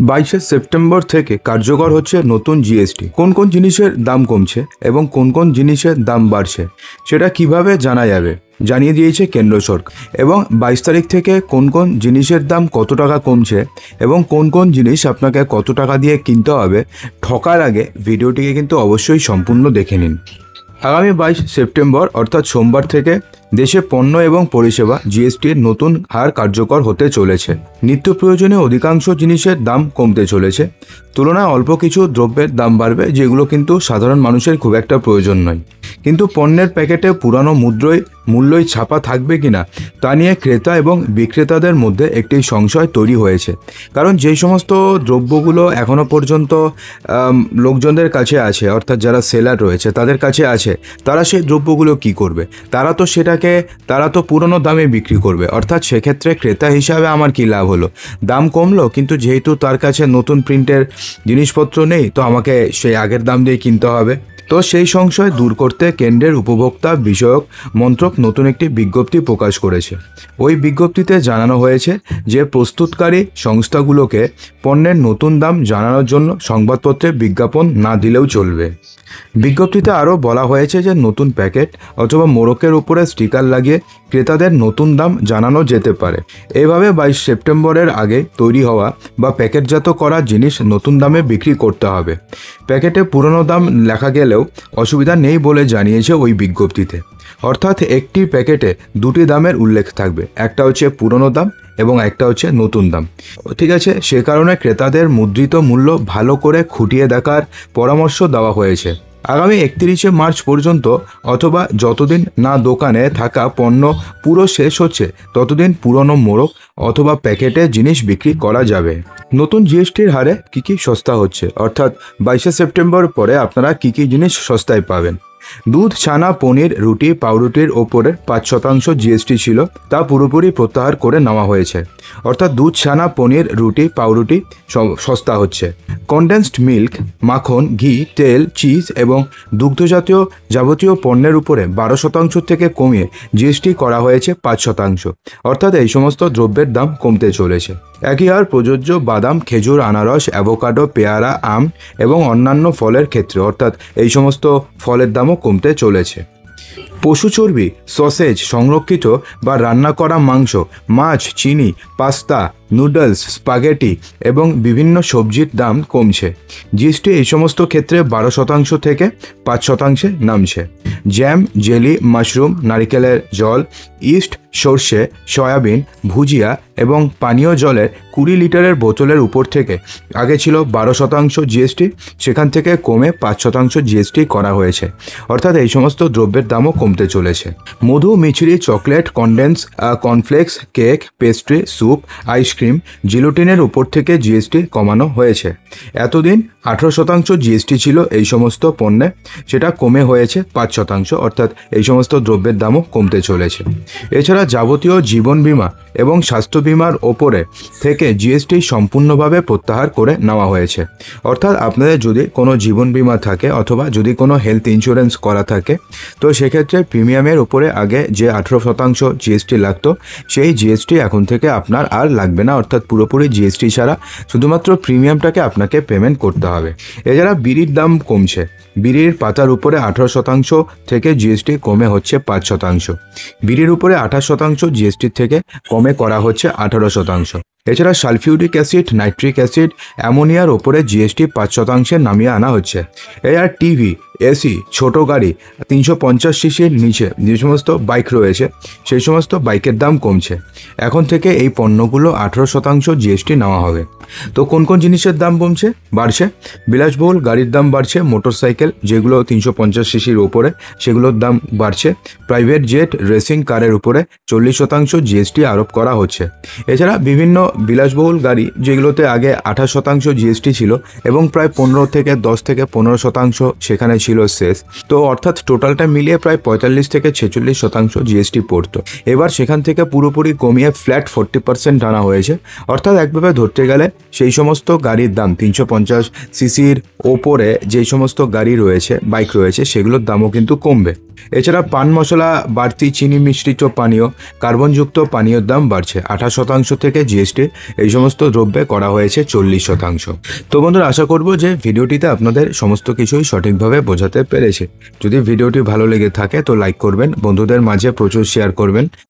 22শে September থেকে কার্যকর হচ্ছে নতুন জিএসটি। কোন কোন জিনিসের দাম কমছে এবং কোন কোন জিনিসের দাম বাড়ছে সেটা কিভাবে জানা যাবে জানিয়ে দিয়েছে কেন্দ্র সরকার। এবং 22 তারিখ থেকে কোন কোন জিনিসের দাম কত টাকা কমছে এবং কোন কোন জিনিস আপনাকে কত টাকা দিয়ে কিনতে হবে ঠকার আগে ভিডিওটিকে কিন্তু অবশ্যই সম্পূর্ণ দেখে নিন। আগামী 22 সেপ্টেম্বর অর্থাৎ সোমবার থেকে দেশে পণ্য এবং পরিষেবা জিএসটির নতুন হার কার্যকর হতে চলেছে। নিত্য প্রয়োজনীয় অধিকাংশ জিনিসের দাম কমতে চলেছে। তুলনায় অল্প কিছু দ্রব্যের দাম বাড়বে, যেগুলো কিন্তু সাধারণ মানুষের খুব একটা প্রয়োজন নয়। কিন্তু পণ্যের প্যাকেটে পুরানো মূল্যই ছাপা থাকবে কিনা তা নিয়ে ক্রেতা এবং বিক্রেতাদের মধ্যে একটি সংশয় তৈরি হয়েছে। কারণ যেই সমস্ত দ্রব্যগুলো এখনও পর্যন্ত লোকজনদের কাছে আছে, অর্থাৎ যারা সেলার রয়েছে তাদের কাছে আছে, তারা সেই দ্রব্যগুলো কি করবে? তারা তো পুরনো দামে বিক্রি করবে। অর্থাৎ সেক্ষেত্রে ক্রেতা হিসাবে আমার কি লাভ হলো? দাম কমলো, কিন্তু যেহেতু তার কাছে নতুন প্রিন্টের জিনিসপত্র নেই, তো আমাকে সেই আগের দাম দিয়ে কিনতে হবে। তো সেই সংশয় দূর করতে কেন্দ্রের উপভোক্তা বিষয়ক মন্ত্রক নতুন একটি বিজ্ঞপ্তি প্রকাশ করেছে। ওই বিজ্ঞপ্তিতে জানানো হয়েছে যে প্রস্তুতকারী সংস্থাগুলোকে পণ্যের নতুন দাম জানানোর জন্য সংবাদপত্রে বিজ্ঞাপন না দিলেও চলবে। বিজ্ঞপ্তিতে আরও বলা হয়েছে যে নতুন প্যাকেট অথবা মোড়কের উপরে স্টিকার লাগিয়ে ক্রেতাদের নতুন দাম জানানো যেতে পারে। এভাবে 22 সেপ্টেম্বরের আগে তৈরি হওয়া বা প্যাকেটজাত করা জিনিস নতুন দামে বিক্রি করতে হবে। প্যাকেটে পুরনো দাম লেখা গেলেও অসুবিধা নেই বলে জানিয়েছে ওই বিজ্ঞপ্তিতে। অর্থাৎ একটি প্যাকেটে দুটি দামের উল্লেখ থাকবে, একটা হচ্ছে পুরনো দাম এবং একটা হচ্ছে নতুন দাম। ঠিক আছে, সে কারণে ক্রেতাদের মুদ্রিত মূল্য ভালো করে খুঁটিয়ে দেখার পরামর্শ দেওয়া হয়েছে। আগামী 31শে মার্চ পর্যন্ত অথবা যতদিন না দোকানে থাকা পণ্য পুরো শেষ হচ্ছে ততদিন পুরনো মোড়ক অথবা প্যাকেটে জিনিস বিক্রি করা যাবে। নতুন জিএসটির হারে কী সস্তা হচ্ছে, অর্থাৎ 22শে সেপ্টেম্বর পরে আপনারা কী জিনিস সস্তায় পাবেন। দুধ, ছানা, পনির, রুটি, পাউরুটির ওপরে 5% জিএসটি ছিল, তা পুরোপুরি প্রত্যাহার করে নেওয়া হয়েছে। অর্থাৎ দুধ, ছানা, পনির, রুটি, পাউরুটি সস্তা হচ্ছে। কনডেন্সড মিল্ক, মাখন, ঘি, তেল, চিজ এবং দুগ্ধজাতীয় যাবতীয় পণ্যের উপরে 12% থেকে কমিয়ে জিএসটি করা হয়েছে 5%। অর্থাৎ এই সমস্ত দ্রব্যের দাম কমতে চলেছে। একই হার প্রযোজ্য বাদাম, খেজুর, আনারস, অ্যাভোকাডো, পেয়ারা, আম এবং অন্যান্য ফলের ক্ষেত্রে, অর্থাৎ এই সমস্ত ফলের দামও কমতে চলেছে। পশু চর্বি, সসেজ, সংরক্ষিত বা রান্না করা মাংস, মাছ, চিনি, পাস্তা, নুডলস, স্পাগেটি এবং বিভিন্ন সবজির দাম কমছে। জিএসটি এই সমস্ত ক্ষেত্রে 12% থেকে 5% নামছে। জ্যাম, জেলি, মাশরুম, নারিকেলের জল, ইস্ট, সর্ষে, সয়াবিন, ভুজিয়া এবং পানীয় জলের 20 লিটারের বোতলের উপর থেকে আগে ছিল 12% জিএসটি, সেখান থেকে কমে 5% জিএসটি করা হয়েছে। অর্থাৎ এই সমস্ত দ্রব্যের দামও কমতে চলেছে। মধু, মিছরি, chocolate, condense, cornflakes, cake, pastry, soup, ice cream, জিলোটিনের উপর থেকে জিএসটি কমানো হয়েছে। এতদিন 18% জিএসটি ছিল এই সমস্ত পণ্যে, সেটা কমে হয়েছে 5%। অর্থাৎ এই সমস্ত দ্রব্যের দামও কমতে চলেছে। এছাড়া যাবতীয় জীবন বীমা এবং স্বাস্থ্য বীমার ওপরে থেকে জিএসটি সম্পূর্ণভাবে প্রত্যাহার করে নেওয়া হয়েছে। অর্থাৎ আপনাদের যদি কোনো জীবন বীমা থাকে অথবা যদি কোনো হেলথ ইন্স্যুরেন্স করা থাকে, তো সেক্ষেত্রে প্রিমিয়ামের উপরে আগে যে 18% জিএসটি লাগতো, সেই জিএসটি এখন থেকে আপনার আর লাগবে না। অর্থাৎ পুরোপুরি জিএসটি ছাড়া শুধুমাত্র প্রিমিয়ামটাকে আপনাকে পেমেন্ট করতে হবে। এছাড়া বিড়ির দাম কমছে। বিড়ির পাতার উপরে 18% থেকে জিএসটি কমে হচ্ছে 5%। বিড়ির উপরে 28% জিএসটির থেকে কমে করা হচ্ছে 18%। এছাড়া সালফিউরিক অ্যাসিড, নাইট্রিক অ্যাসিড, অ্যামোনিয়ার ওপরে জিএসটি 5% নামিয়ে আনা হচ্ছে। এর টিভি, এসি, ছোট গাড়ি, 350 সিসির নিচে যে সমস্ত বাইক রয়েছে সেই সমস্ত বাইকের দাম কমছে। এখন থেকে এই পণ্যগুলো 18% জিএসটি নেওয়া হবে। তো কোন কোন জিনিসের দাম বাড়ছে? বিলাসবহুল গাড়ির দাম বাড়ছে। মোটরসাইকেল যেগুলো 350 সিসির ওপরে, সেগুলোর দাম বাড়ছে। প্রাইভেট জেট, রেসিং কারের উপরে 40% জিএসটি আরোপ করা হচ্ছে। এছাড়া বিভিন্ন বিলাসবহুল গাড়ি যেগুলোতে আগে 28% জিএসটি ছিল এবং প্রায় 10 থেকে 15% সেখানে ছিল শেষ। তো অর্থাৎ টোটালটা মিলিয়ে প্রায় 45 থেকে 46% জিএসটি পড়তো। এবার সেখান থেকে পুরোপুরি কমিয়ে ফ্ল্যাট 40% আনা হয়েছে। অর্থাৎ একভাবে ধরতে গেলে সেই সমস্ত গাড়ির দাম 350 সিসির ওপরে যে সমস্ত গাড়ি রয়েছে, বাইক রয়েছে, সেগুলোর দামও কিন্তু কমবে। এছাড়া পান মশলা, বাড়তি চিনি মিশ্রিত পানীয়, কার্বনযুক্ত পানীয়র দাম বাড়ছে 28% থেকে জিএসটি এই সমস্ত দ্রব্যে করা হয়েছে 40%। তো বন্ধুরা, আশা করব যে ভিডিওটিতে আপনাদের সমস্ত কিছুই সঠিকভাবে বোঝাতে পেরেছে। যদি ভিডিওটি ভালো লেগে থাকে তো লাইক করবেন, বন্ধুদের মাঝে প্রচুর শেয়ার করবেন